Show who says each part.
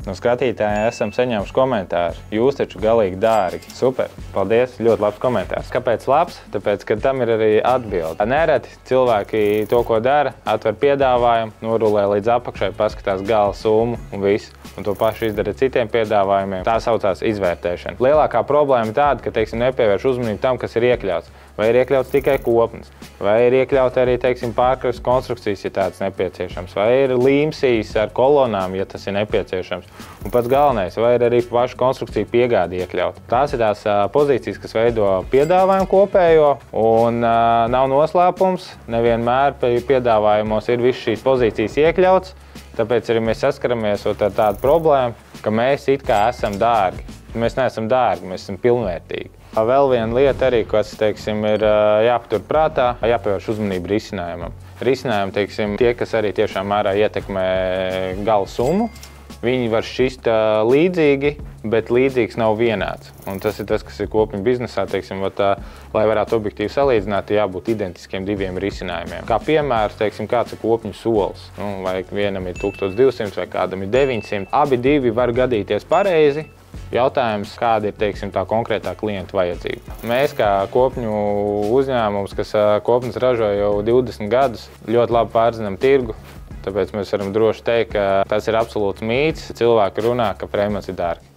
Speaker 1: No skatītājiem esam saņēmuši komentāru. Jūs taču galīgi dārgi. Super, paldies, ļoti labs komentārs. Kāpēc labs? Tāpēc, ka tam ir arī atbilde. Nereti cilvēki to, ko dara, atver piedāvājumu, norulē līdz apakšai, paskatās gala summu un viss. Un to pašu izdara citiem piedāvājumiem. Tā saucās izvērtēšana. Lielākā problēma ir tāda, ka, teiksim, nepievērš uzmanību tam, kas ir iekļauts. Vai ir iekļauts tikai kopums, vai ir iekļauts arī, teiksim, pārkras konstrukcijas, ja tāds nepieciešams, vai ir līmsīs ar kolonām, ja tas ir nepieciešams. Un pats galvenais, vai ir arī pašu konstrukciju piegādi iekļaut. Tās ir tās pozīcijas, kas veido piedāvājumu kopējo, un nav noslēpums, nevienmēr piedāvājumos ir visas šīs pozīcijas iekļauts, tāpēc arī mēs saskaramies ar tādu problēmu, ka mēs it kā esam dārgi. Mēs neesam dārgi, mēs esam pilnvērtīgi. Vēl viena lieta arī, kas, teiksim, ir jāpatur prātā, jāpievērš uzmanību risinājumam. Risinājumi, teiksim, tie, kas arī tiešām mērā ietekmē gala summu, viņi var šķist līdzīgi, bet līdzīgs nav vienāds. Un tas ir tas, kas ir kopņu biznesā, teiksim, lai varētu objektīvi salīdzināt, jābūt identiskiem diviem risinājumiem. Kā piemērs, teiksim, kāds ir kopņu solis. Vai vienam ir 1200 vai kādam ir 900. Abi divi var gadīties pareizi. Jautājums, kāda ir, teiksim, tā konkrētā klienta vajadzība. Mēs kā kopņu uzņēmums, kas kopnes ražo jau 20 gadus, ļoti labi pārzinām tirgu, tāpēc mēs varam droši teikt, ka tas ir absolūts mīts. Cilvēki runā, ka Freimans ir dārgi.